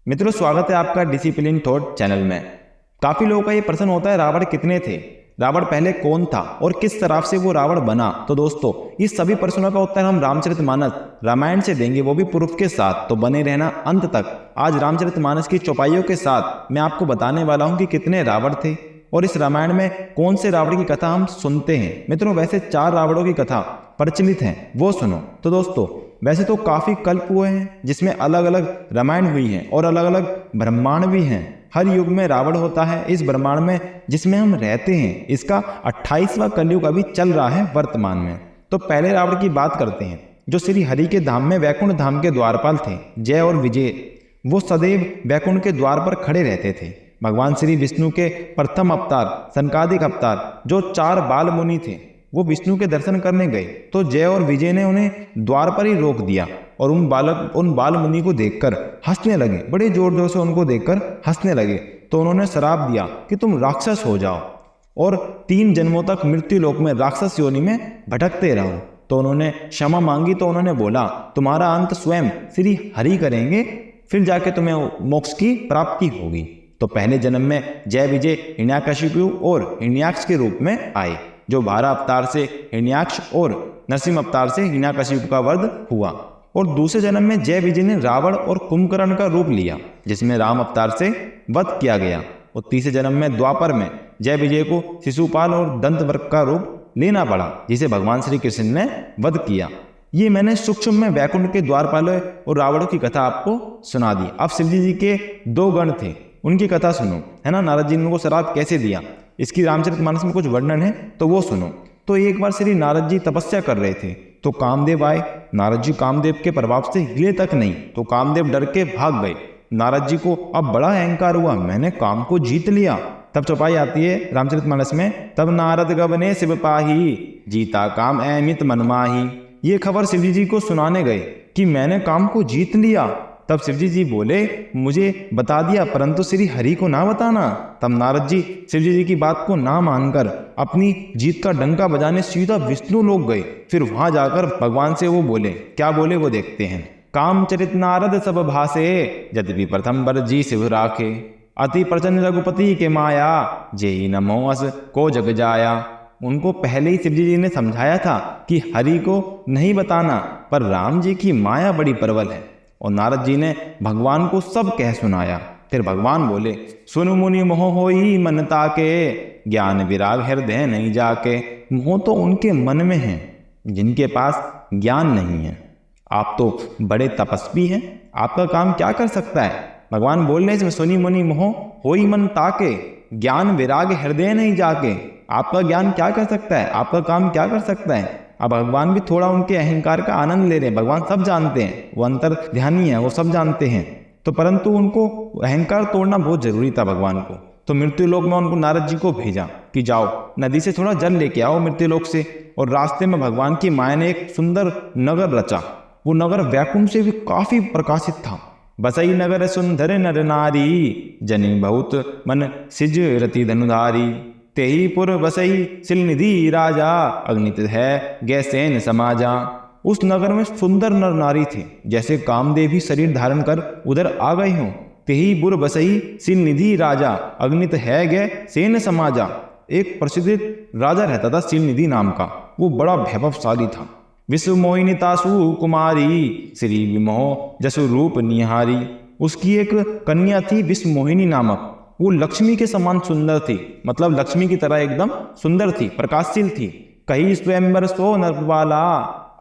मित्रों, स्वागत है आपका डिसिप्लिन थॉट चैनल में। काफी लोगों का ये प्रश्न होता है, रावण कितने थे, रावण पहले कौन था और किस तरह से वो रावण बना। तो दोस्तों, इस सभी प्रश्नों का उत्तर हम रामचरितमानस रामायण से देंगे, वो भी प्रूफ के साथ। तो बने रहना अंत तक। आज रामचरितमानस की चौपाइयों के साथ मैं आपको बताने वाला हूं कि कितने रावण थे और इस रामायण में कौन से रावण की कथा हम सुनते हैं। मित्रों, वैसे 4 रावणों की कथा प्रचलित है, वो सुनो। तो दोस्तों, वैसे तो काफी कल्प हुए हैं जिसमें अलग अलग रामायण हुई हैं और अलग अलग ब्रह्मांड भी हैं। हर युग में रावण होता है। इस ब्रह्मांड में जिसमें हम रहते हैं, इसका 28वां कलयुग अभी चल रहा है वर्तमान में। तो पहले रावण की बात करते हैं, जो श्री हरि के धाम में वैकुंठ धाम के द्वारपाल थे, जय और विजय। वो सदैव वैकुंठ के द्वार पर खड़े रहते थे। भगवान श्री विष्णु के प्रथम अवतार, सनकादिक अवतार, जो 4 बाल मुनि थे, वो विष्णु के दर्शन करने गए तो जय और विजय ने उन्हें द्वार पर ही रोक दिया और उन बाल मुनि को देखकर हंसने लगे। बड़े जोर जोर से उनको देखकर हंसने लगे। तो उन्होंने श्राप दिया कि तुम राक्षस हो जाओ और 3 जन्मों तक मृत्यु लोक में राक्षस योनि में भटकते रहो। तो उन्होंने क्षमा मांगी। तो उन्होंने बोला, तुम्हारा अंत स्वयं श्री हरि करेंगे, फिर जाके तुम्हें मोक्ष की प्राप्ति होगी। तो पहले जन्म में जय विजय हिरण्याकशिपु और हिरण्याक्ष के रूप में आए, जो 12 अवतार से हिरण्याक्ष और नरसिंह अवतार से हिरण्याकशिपु का वध हुआ। और दूसरे जन्म में जय विजय ने रावण और कुंभकर्ण का रूप लिया, जिसमें राम अवतार से वध किया गया। और तीसरे जन्म में द्वापर में जय विजय को शिशुपाल और दंतवक्र का रूप लेना पड़ा, जिसे भगवान श्री कृष्ण ने वध किया। ये मैंने सूक्ष्म में वैकुंठ के द्वारपाल और रावणों की कथा आपको सुना दी। अब शिव जी के 2 गण थे, उनकी कथा सुनो, है ना। नारद जी ने उनको श्राप कैसे दिया, इसकी रामचरितमानस में कुछ वर्णन है, तो वो सुनो। तो एक बार श्री नारद जी तपस्या कर रहे थे तो कामदेव आए। नारद जी कामदेव के प्रभाव से हिले तक नहीं, तो कामदेव डर के भाग गए। नारद जी को अब बड़ा अहंकार हुआ, मैंने काम को जीत लिया। तब चौपाई आती है रामचरितमानस में, तब नारद गबने शिव पाही, जीता काम अमित मनमाही। ये खबर शिव जी को सुनाने गए कि मैंने काम को जीत लिया। तब शिवजी जी बोले, मुझे बता दिया परंतु श्री हरि को ना बताना। तब नारद जी शिवजी जी की बात को ना मानकर अपनी जीत का डंका बजाने सीधा विष्णु लोक गए। फिर वहां जाकर भगवान से वो बोले, क्या बोले वो देखते हैं। कामचरित नारद सब भासे, यद्यपि प्रथम बर जी शिव राखे, अति प्रचंड रघुपति के माया, जेहि नमो अस को जग जाया। उनको पहले ही शिवजी जी ने समझाया था कि हरि को नहीं बताना, पर राम जी की माया बड़ी प्रबल है। और नारद जी ने भगवान को सब कह सुनाया। फिर भगवान बोले, सुन मुनि मोह होई मन ताके, ज्ञान विराग हृदय नहीं जाके। मोह तो उनके मन में है जिनके पास ज्ञान नहीं है। आप तो बड़े तपस्वी हैं, आपका काम क्या कर सकता है। भगवान बोल रहे हैं, सुनी मुनि मोह होई मन ताके, ज्ञान विराग हृदय नहीं जाके। आपका ज्ञान क्या कर सकता है, आपका काम क्या कर सकता है। अब भगवान भी थोड़ा उनके अहंकार का आनंद ले रहे हैं। भगवान सब जानते हैं, वो अंतर ध्यानी है, वो सब जानते हैं। तो परंतु उनको अहंकार तोड़ना बहुत जरूरी था भगवान को। तो मृत्यु लोक में उनको नारद जी को भेजा कि जाओ नदी से थोड़ा जल लेके आओ मृत्यु लोक से। और रास्ते में भगवान की माया ने एक सुंदर नगर रचा। वो नगर वैकुंठ से भी काफी प्रकाशित था। बसई नगर सुंदर नर नारी, जनी बहुत मन सिज रति धनुधारी। तेही पुर बसई सिल निधि राजा, अग्नित है गैसेन समाजा। उस नगर में सुंदर नर नारी थे, जैसे कामदेव ही शरीर धारण कर उधर आ गए हों। तेही पुर बसई सिल निधि राजा, अग्नित है गै सेन समाजा। एक प्रसिद्ध राजा रहता था सिल निधि नाम का, वो बड़ा वैभवशाली था। विश्व मोहिनी तासु कुमारी, श्री विमोह जसु रूप निहारी। उसकी एक कन्या थी विश्व मोहिनी नामक। वो लक्ष्मी के समान सुंदर थी, मतलब लक्ष्मी की तरह एकदम सुंदर थी, प्रकाशशील थी। कही स्वयंवर सो नरवाला,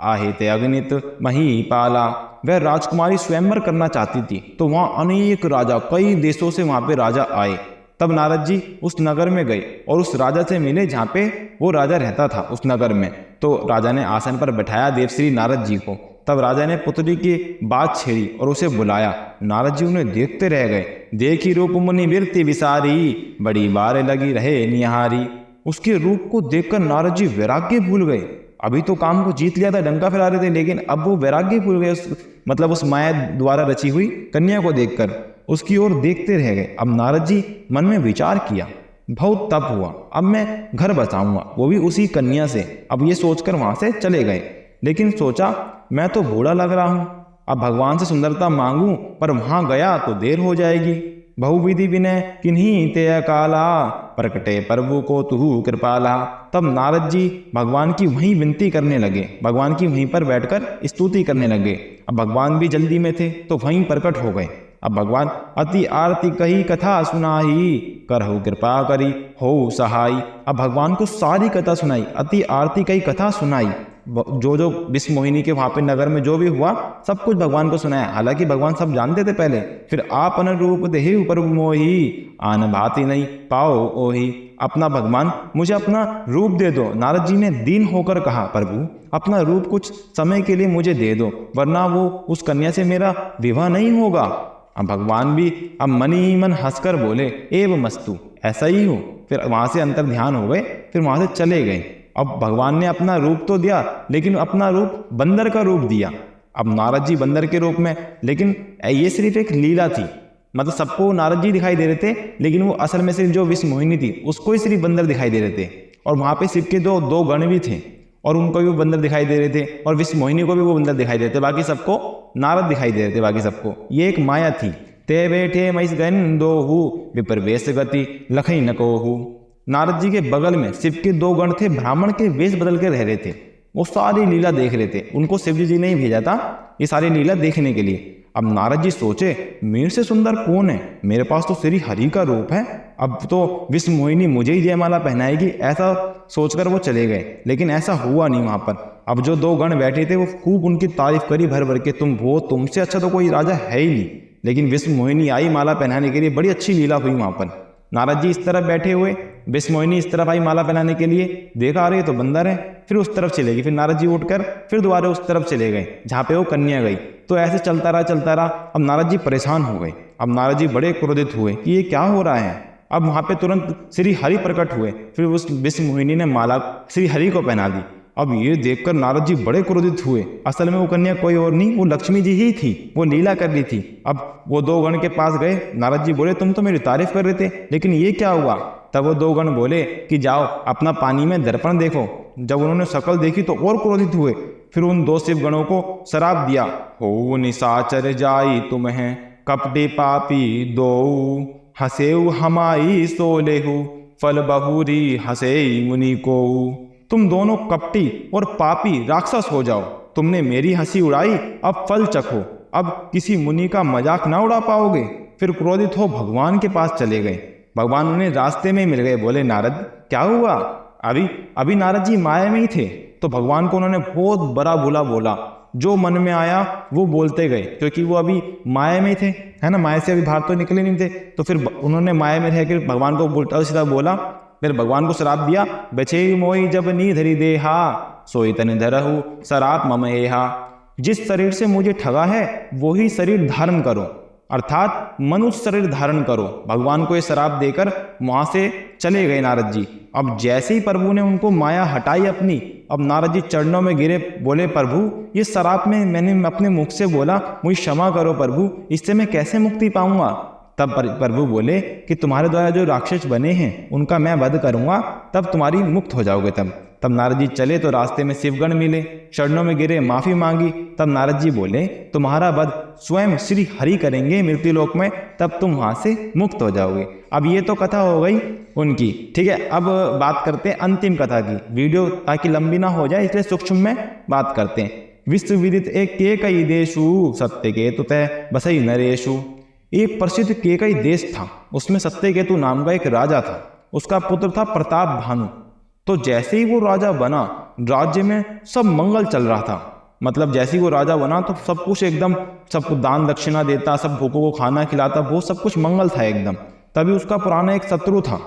आहे ते अग्नित मही पाला। वह राजकुमारी स्वयंवर करना चाहती थी, तो वहां अनेक राजा कई देशों से वहां पे राजा आए। तब नारद जी उस नगर में गए और उस राजा से मिले जहाँ पे वो राजा रहता था उस नगर में। तो राजा ने आसन पर बैठाया देवश्री नारद जी को। तब राजा ने पुत्री की बात छेड़ी और उसे बुलाया। नारद जी उन्हें देखते रह गए। देखी रूप मुनि बिरती विसारी, बड़ी बार लगी रहे निहारी। उसके रूप को देखकर नारद जी वैराग्य भूल गए। अभी तो काम को जीत लिया था, डंका फैला रहे थे, लेकिन अब वो वैराग्य भूल गए। उस माया द्वारा रची हुई कन्या को देखकर उसकी ओर देखते रह गए। अब नारद जी मन में विचार किया, बहुत तप हुआ, अब मैं घर बसाऊंगा, वो भी उसी कन्या से। अब ये सोचकर वहां से चले गए। लेकिन सोचा, मैं तो बूढ़ा लग रहा हूँ, अब भगवान से सुंदरता मांगूं पर वहां गया तो देर हो जाएगी। बहुविधि विनय किन्हीं ते काला, प्रकटे प्रभु को तू कृपाला। तब नारद जी भगवान की वहीं विनती करने लगे, भगवान की वहीं पर बैठकर स्तुति करने लगे। अब भगवान भी जल्दी में थे तो वहीं प्रकट हो गए। अब भगवान अति आरती कही कथा सुनाई, करहु कृपा करी हो सहाई। अब भगवान को सारी कथा सुनाई, अति आरती कही कथा सुनाई। जो विश्व मोहिनी के वहां पे नगर में जो भी हुआ सब कुछ भगवान को सुनाया। हालांकि भगवान सब जानते थे पहले। फिर आपन रूप देहि प्रभु मोही, आन भांति नहीं पाओ ओही। अपना भगवान मुझे अपना रूप दे दो। नारद जी ने दीन होकर कहा, प्रभु अपना रूप कुछ समय के लिए मुझे दे दो, वरना वो उस कन्या से मेरा विवाह नहीं होगा। अब भगवान भी अब मन ही मन हंसकर बोले, एव मस्तु, ऐसा ही हो। फिर वहां से अंतर ध्यान हो गए, फिर वहां से चले गए। अब भगवान ने अपना रूप तो दिया, लेकिन अपना रूप बंदर का रूप दिया। अब नारद जी बंदर के रूप में, लेकिन ये सिर्फ एक लीला थी। मतलब सबको नारद जी दिखाई दे रहे थे, लेकिन वो असल में सिर्फ जो विश्व मोहिनी थी उसको ही सिर्फ बंदर दिखाई दे रहे थे। और वहां पे शिव के दो गण भी थे और उनको भी बंदर दिखाई दे रहे थे, और विश्व मोहिनी को भी वो बंदर दिखाई दे रहे थे। बाकी सबको नारद दिखाई दे रहे थे, बाकी सबको। ये एक माया थी। ते बैठे महिष गण दोहु, विपर वेश गति लखई न कोहु। नारद जी के बगल में शिव के 2 गण थे, ब्राह्मण के वेश बदल के रह रहे थे। वो सारी लीला देख रहे थे। उनको शिव जी ने ही भेजा था ये सारी लीला देखने के लिए। अब नारद जी सोचे, मेरे से सुंदर कौन है, मेरे पास तो श्री हरि का रूप है, अब तो विश्व मोहिनी मुझे ही जयमाला पहनाएगी, ऐसा सोचकर वो चले गए। लेकिन ऐसा हुआ नहीं वहां पर। अब जो 2 गण बैठे थे वो खूब उनकी तारीफ करी भर भर के, तुमसे अच्छा तो कोई राजा है ही नहीं। लेकिन विश्व मोहिनी आई माला पहनाने के लिए, बड़ी अच्छी लीला हुई वहां पर। नारद जी इस तरफ बैठे हुए, विश्व मोहिनी इस तरफ आई माला पहनाने के लिए। देखा अरे तो बंदर है, फिर उस तरफ चले गई। फिर नारद जी उठकर फिर दोबारा उस तरफ चले गए जहाँ पे वो कन्या गई। तो ऐसे चलता रहा। अब नारद जी परेशान हो गए। अब नारद जी बड़े क्रोधित हुए कि ये क्या हो रहा है। अब वहां पे तुरंत श्री हरि प्रकट हुए। फिर उस विश्व मोहिनी ने माला श्री हरि को पहना दी। अब ये देखकर नारद जी बड़े क्रोधित हुए। असल में वो कन्या कोई और नहीं, वो लक्ष्मी जी ही थी, वो लीला कर रही थी। अब वो 2 गण के पास गए। नारद जी बोले, तुम तो मेरी तारीफ कर रहे थे, लेकिन ये क्या हुआ। तब वो 2 गण बोले कि जाओ अपना पानी में दर्पण देखो। जब उन्होंने शकल देखी तो और क्रोधित हुए। फिर उन 2 शिव गणों को श्राप दिया, हो निशाचर जाई तुम्हें, कपटे पापी दो, हसेऊ हमाई सोलेहु, फल बहुरी हसे मुनि को। तुम दोनों कपटी और पापी राक्षस हो जाओ। तुमने मेरी हंसी उड़ाई, अब फल चखो। अब किसी मुनि का मजाक ना उड़ा पाओगे। फिर क्रोधित हो भगवान के पास चले गए। भगवान उन्हें रास्ते में मिल गए। बोले, नारद क्या हुआ। अभी नारद जी माया में ही थे। तो भगवान को उन्होंने बहुत बड़ा बुरा बोला। जो मन में आया वो बोलते गए, क्योंकि वो अभी माया में थे, है ना। माया से अभी बाहर तो निकले नहीं थे। तो फिर उन्होंने माया में रहकर भगवान को उल्टा सीधा बोला। फिर भगवान को श्राप दिया, बचे मोई जब नी धरी देहा, सोई तन धरहु शराप मम एहा। जिस शरीर से मुझे ठगा है वही शरीर धारण करो, अर्थात मनुष्य शरीर धारण करो। भगवान को ये शराप देकर वहां से चले गए नारद जी। अब जैसे ही प्रभु ने उनको माया हटाई अपनी, अब नारद जी चरणों में गिरे। बोले, प्रभु ये शराप में मैंने अपने मुख से बोला, मुझे क्षमा करो प्रभु, इससे मैं कैसे मुक्ति पाऊंगा। तब प्रभु बोले कि तुम्हारे द्वारा जो राक्षस बने हैं उनका मैं वध करूंगा, तब तुम्हारी मुक्त हो जाओगे। तब नारद जी चले तो रास्ते में शिवगण मिले, चरणों में गिरे, माफी मांगी। तब नारद जी बोले, तुम्हारा वध स्वयं श्री हरि करेंगे मृत्युलोक में, तब तुम वहां से मुक्त हो जाओगे। अब ये तो कथा हो गई उनकी, ठीक है। अब बात करते हैं अंतिम कथा की। वीडियो ताकि लंबी ना हो जाए इसलिए सूक्ष्म में बात करते हैं। विश्व विदित एक केकई देशु, सत्य केतु तय बसई नरेशु। एक प्रसिद्ध केकई देश था, उसमें सत्यकेतु नाम का एक राजा था। उसका पुत्र था प्रताप भानु। तो जैसे ही वो राजा बना, राज्य में सब मंगल चल रहा था। मतलब जैसे ही वो राजा बना तो सब कुछ एकदम, सबको दान दक्षिणा देता, सब भूखों को खाना खिलाता, वो सब कुछ मंगल था एकदम। तभी उसका पुराना एक शत्रु था,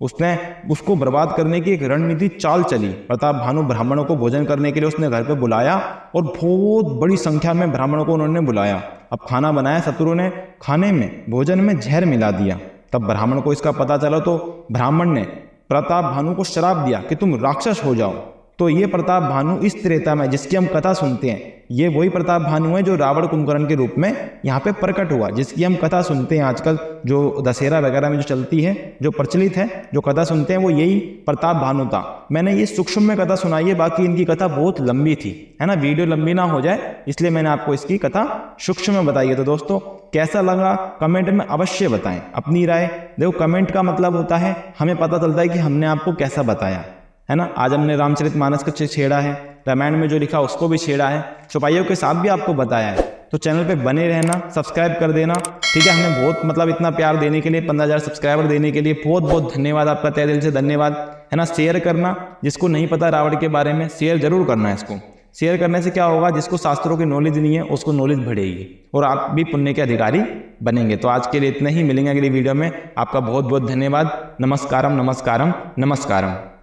उसने उसको बर्बाद करने की एक रणनीति चाल चली। प्रताप भानु ब्राह्मणों को भोजन करने के लिए उसने घर पे बुलाया, और बहुत बड़ी संख्या में ब्राह्मणों को उन्होंने बुलाया। अब खाना बनाया, शत्रु ने खाने में, भोजन में जहर मिला दिया। तब ब्राह्मण को इसका पता चला तो ब्राह्मण ने प्रताप भानु को श्राप दिया कि तुम राक्षस हो जाओ। तो ये प्रताप भानु इस त्रेता में जिसकी हम कथा सुनते हैं, ये वही प्रताप भानु है जो रावण कुंभकर्ण के रूप में यहाँ पे प्रकट हुआ, जिसकी हम कथा सुनते हैं आजकल जो दशहरा वगैरह में जो चलती है, जो प्रचलित है, जो कथा सुनते हैं, वो यही प्रताप भानु था। मैंने ये सूक्ष्म में कथा सुनाई है, बाकी इनकी कथा बहुत लंबी थी, है ना, वीडियो लंबी ना हो जाए इसलिए मैंने आपको इसकी कथा सूक्ष्म में बताई है। तो दोस्तों कैसा लगा कमेंट में अवश्य बताएं अपनी राय। देखो कमेंट का मतलब होता है हमें पता चलता है कि हमने आपको कैसा बताया, है ना। आज हमने रामचरितमानस को छेड़ा है, रामायण में जो लिखा उसको भी छेड़ा है, चौपाइयों के साथ भी आपको बताया है। तो चैनल पे बने रहना, सब्सक्राइब कर देना, ठीक है। हमें बहुत मतलब इतना प्यार देने के लिए, 15,000 सब्सक्राइबर देने के लिए बहुत बहुत धन्यवाद, आपका तहे दिल से धन्यवाद, है ना। शेयर करना, जिसको नहीं पता रावण के बारे में शेयर जरूर करना है इसको। शेयर करने से क्या होगा, जिसको शास्त्रों की नॉलेज नहीं है उसको नॉलेज बढ़ेगी और आप भी पुण्य के अधिकारी बनेंगे। तो आज के लिए इतना ही, मिलेंगे अगली वीडियो में। आपका बहुत बहुत धन्यवाद। नमस्कारम नमस्कारम नमस्कारम।